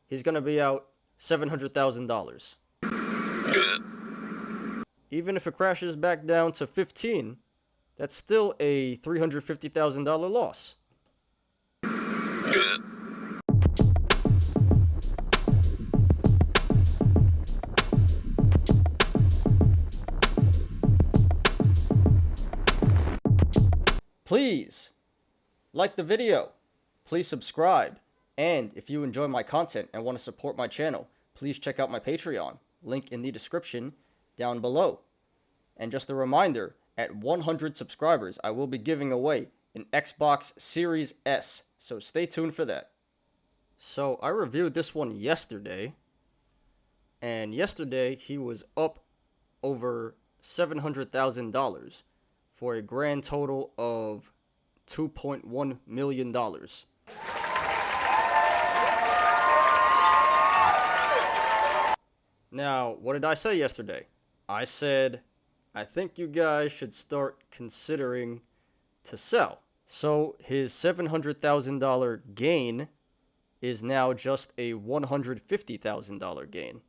he's going to be out $700,000. Even if it crashes back down to 15, that's still a $350,000 loss. Please like the video, please subscribe, and if you enjoy my content and want to support my channel, please check out my Patreon, link in the description down below. And just a reminder, at 100 subscribers, I will be giving away an Xbox Series S, so stay tuned for that. So I reviewed this one yesterday, and yesterday he was up over $700,000 for a grand total of $2.1 million. Now, what did I say yesterday? I said, I think you guys should start considering to sell. So his $700,000 gain is now just a $150,000 gain.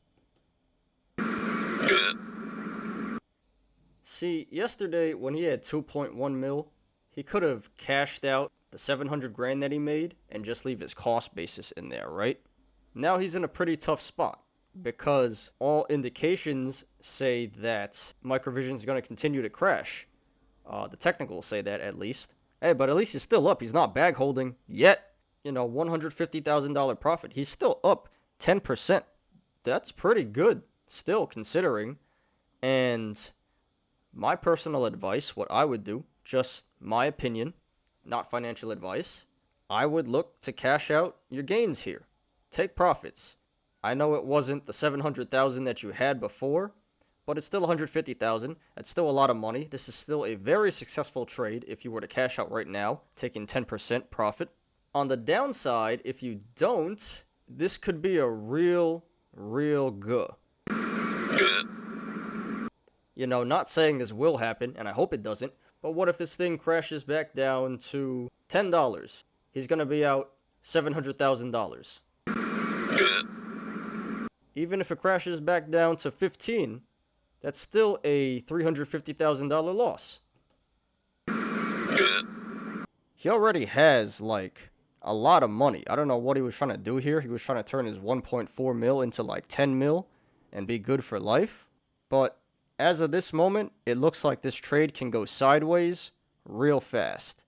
See, yesterday when he had 2.1 mil, he could have cashed out the 700 grand that he made and just leave his cost basis in there, right? Now he's in a pretty tough spot because all indications say that Microvision is going to continue to crash. The technicals say that at least. Hey, but at least he's still up. He's not bag holding yet. You know, $150,000 profit. He's still up 10%. That's pretty good still considering. And my personal advice, what I would do, just my opinion, not financial advice, I would look to cash out your gains here. Take profits. I know it wasn't the $700,000 that you had before, but it's still $150,000. That's still a lot of money. This is still a very successful trade if you were to cash out right now, taking 10% profit. On the downside, if you don't, this could be a real good. You know, not saying this will happen, and I hope it doesn't, but what if this thing crashes back down to $10? He's going to be out $700,000. Even if it crashes back down to 15, that's still a $350,000 loss. He already has, like, a lot of money. I don't know what he was trying to do here. He was trying to turn his 1.4 mil into, like, 10 mil and be good for life. But as of this moment, it looks like this trade can go sideways real fast.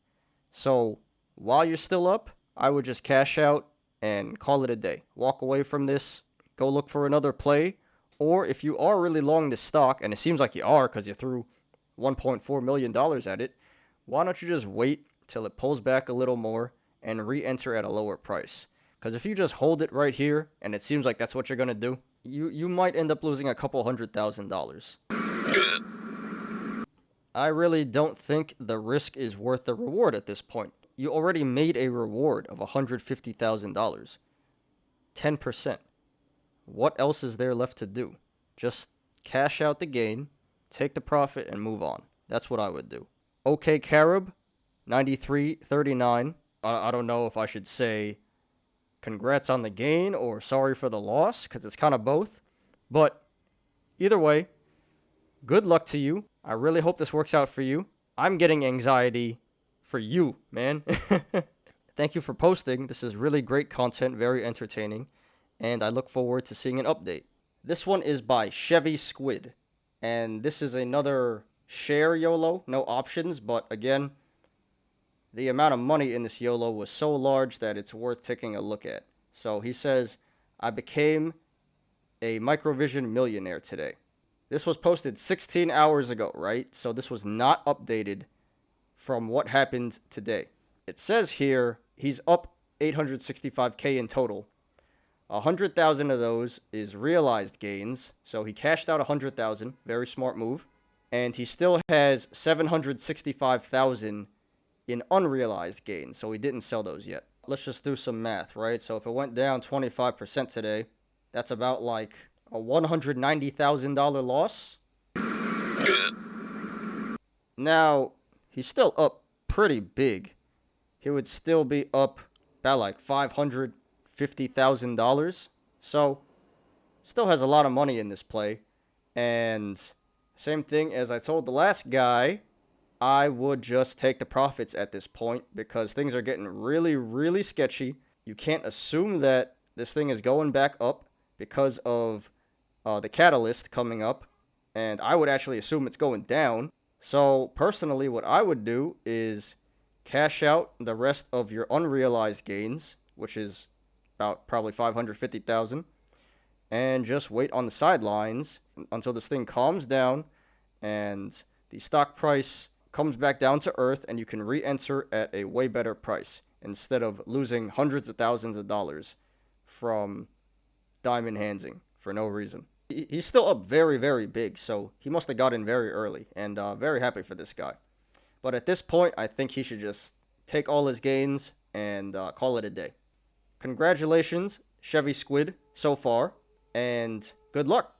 So while you're still up, I would just cash out and call it a day. Walk away from this. Go look for another play. Or if you are really long this stock, and it seems like you are because you threw $1.4 million at it, why don't you just wait till it pulls back a little more and re-enter at a lower price? Because if you just hold it right here, and it seems like that's what you're going to do, you might end up losing a couple $100,000. I really don't think the risk is worth the reward at this point. You already made a reward of $150,000. 10%. What else is there left to do? Just cash out the gain, take the profit, and move on. That's what I would do. OK Carib, 93.39. I don't know if I should say congrats on the gain or sorry for the loss, because it's kind of both. But either way, good luck to you. I really hope this works out for you. I'm getting anxiety for you, man. Thank you for posting. This is really great content, very entertaining, and I look forward to seeing an update. This one is by Chevy Squid, and this is another share YOLO, no options, but again, the amount of money in this YOLO was so large that it's worth taking a look at. So he says, I became a Microvision millionaire today. This was posted 16 hours ago, right? So this was not updated from what happened today. It says here he's up 865K in total. 100,000 of those is realized gains. So he cashed out 100,000. Very smart move. And he still has 765,000 in unrealized gains. So he didn't sell those yet. Let's just do some math, right? So if it went down 25% today, that's about like a $190,000 loss. Now, he's still up pretty big. He would still be up about like $550,000 So, still has a lot of money in this play. And same thing as I told the last guy, I would just take the profits at this point because things are getting really, really sketchy. You can't assume that this thing is going back up because of the catalyst coming up. And I would actually assume it's going down. So personally, what I would do is cash out the rest of your unrealized gains, which is about probably 550,000, and just wait on the sidelines until this thing calms down and the stock price comes back down to earth and you can re-enter at a way better price instead of losing hundreds of thousands of dollars from diamond handsing for no reason. He's still up very, very big, so he must have got in very early, and very happy for this guy. But at this point, I think he should just take all his gains and call it a day. Congratulations, Chevy Squid, so far, and good luck.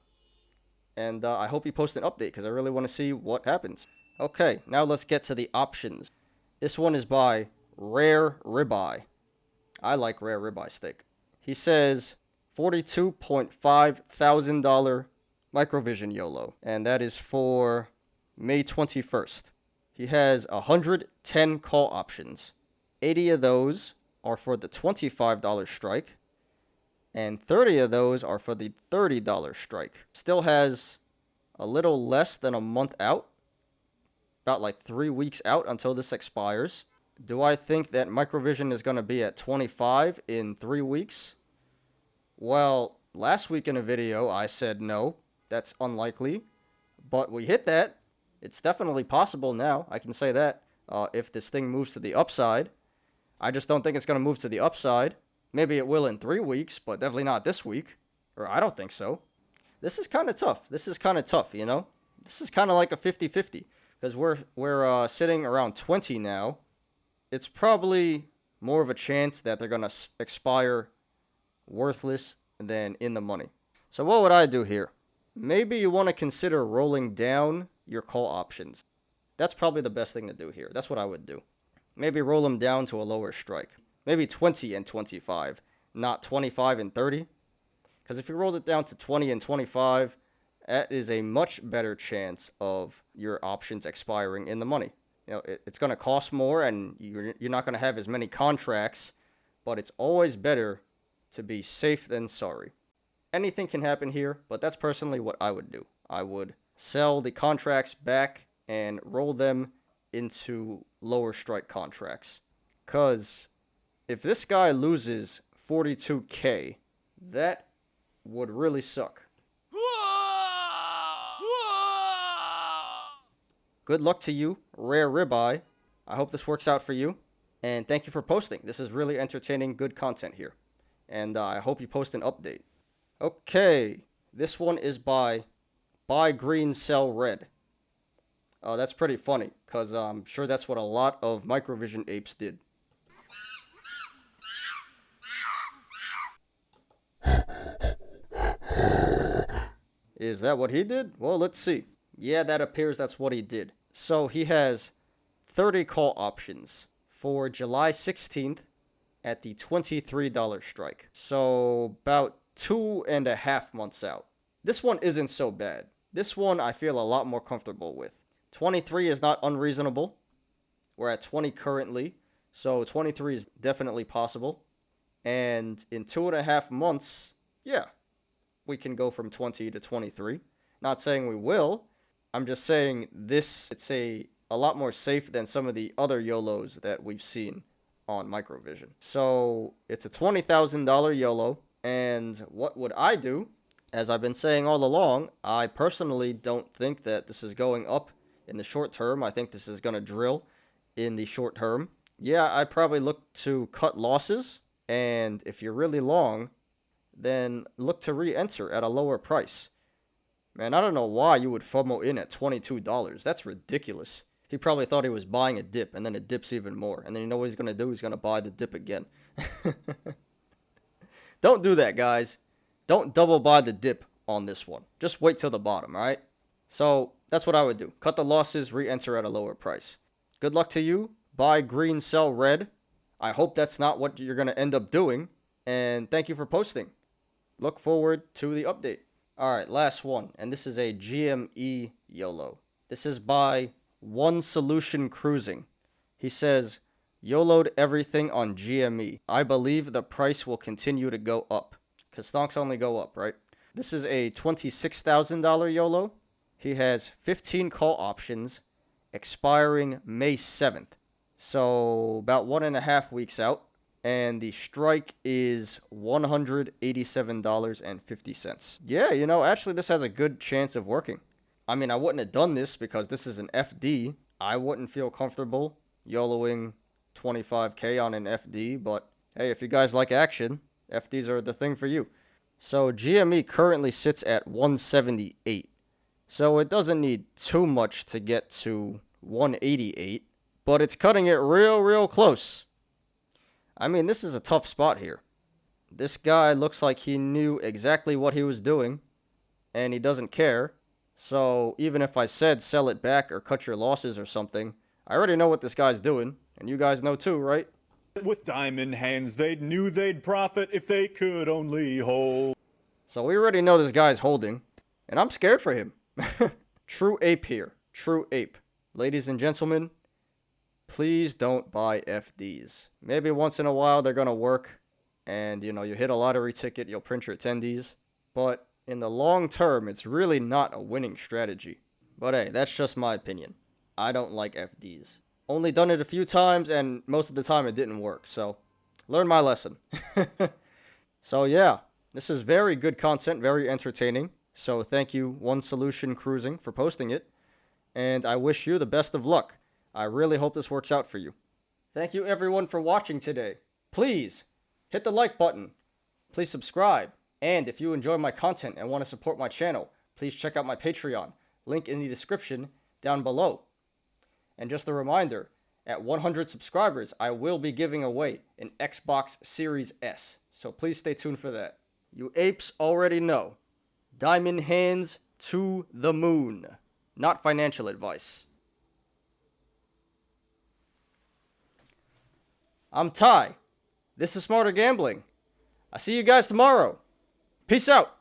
And I hope you post an update, because I really want to see what happens. Okay, now let's get to the options. This one is by Rare Ribeye. I like rare ribeye steak. He says $42.5 thousand Microvision YOLO, and that is for May 21st. He has 110 call options. 80 of those are for the $25 strike, and 30 of those are for the $30 strike. Still has a little less than a month out, about like 3 weeks out until this expires. Do I think that Microvision is going to be at 25 in 3 weeks? Well, last week in a video, I said no, that's unlikely, but we hit that. It's definitely possible now, I can say that, if this thing moves to the upside. I just don't think it's going to move to the upside. Maybe it will in 3 weeks, but definitely not this week, or I don't think so. This is kind of tough, you know? This is kind of like a 50-50, because we're sitting around 20 now. It's probably more of a chance that they're going to expire worthless than in the money. So what would I do here? Maybe you want to consider rolling down your call options. That's probably the best thing to do here. That's what I would do. Maybe roll them down to a lower strike. Maybe 20 and 25, not 25 and 30. Because if you rolled it down to 20 and 25, that is a much better chance of your options expiring in the money. You know, it's going to cost more and you're not going to have as many contracts, but it's always better to be safe than sorry. Anything can happen here, but that's personally what I would do. I would sell the contracts back and roll them into lower strike contracts. Because if this guy loses 42K, that would really suck. Good luck to you, Rare Ribeye. I hope this works out for you. And thank you for posting. This is really entertaining, good content here. And I hope you post an update. Okay, this one is by Buy Green, Sell Red. That's pretty funny, because I'm sure that's what a lot of Microvision apes did. Is that what he did? Well, let's see. Yeah, that appears that's what he did. So he has 30 call options for July 16th at the $23 strike. So about 2.5 months out. This one isn't so bad. This one I feel a lot more comfortable with. 23 is not unreasonable. We're at 20 currently, so 23 is definitely possible. And in 2.5 months, yeah, we can go from 20 to 23. Not saying we will. I'm just saying it's a lot more safe than some of the other YOLOs that we've seen on Microvision. So it's a $20,000 YOLO. And what would I do? As I've been saying all along, I personally don't think that this is going up in the short term. I think this is going to drill in the short term. Yeah, I'd probably look to cut losses. And if you're really long, then look to re-enter at a lower price. Man, I don't know why you would FOMO in at $22. That's ridiculous. He probably thought he was buying a dip, and then it dips even more. And then you know what he's going to do? He's going to buy the dip again. Don't do that, guys. Don't double buy the dip on this one. Just wait till the bottom, all right? So that's what I would do. Cut the losses, re-enter at a lower price. Good luck to you. Buy green, sell red. I hope that's not what you're going to end up doing. And thank you for posting. look forward to the update. All right, last one, and this is a GME YOLO. This is by One Solution Cruising. He says, YOLO'd everything on GME. I believe the price will continue to go up. Because stocks only go up, right? This is a $26,000 YOLO. He has 15 call options expiring May 7th. So about 1.5 weeks out. And the strike is $187.50. Yeah, actually this has a good chance of working. I mean, I wouldn't have done this because this is an FD. I wouldn't feel comfortable YOLOing 25K on an FD, but hey, if you guys like action, FDs are the thing for you. So GME currently sits at 178. So it doesn't need too much to get to 188, but it's cutting it real close. I mean, this is a tough spot here. This guy looks like he knew exactly what he was doing, and he doesn't care. So even if I said sell it back or cut your losses or something, I already know what this guy's doing, and you guys know too, right? With diamond hands, they knew they'd profit if they could only hold. So we already know this guy's holding, and I'm scared for him. True ape here. True ape. Ladies and gentlemen, please don't buy FDs. Maybe once in a while they're going to work, and you hit a lottery ticket, you'll print your attendees. But in the long term, it's really not a winning strategy. But hey, that's just my opinion. I don't like FDs. Only done it a few times, and most of the time it didn't work. So, learn my lesson. So yeah, this is very good content, very entertaining. So thank you, One Solution Cruising, for posting it. And I wish you the best of luck. I really hope this works out for you. Thank you everyone for watching today. Please hit the like button. Please subscribe. And if you enjoy my content and want to support my channel, please check out my Patreon. Link in the description down below. And just a reminder, at 100 subscribers, I will be giving away an Xbox Series S. So please stay tuned for that. You apes already know. Diamond hands to the moon. Not financial advice. I'm Ty. This is Smarter Gambling. I see you guys tomorrow. Peace out.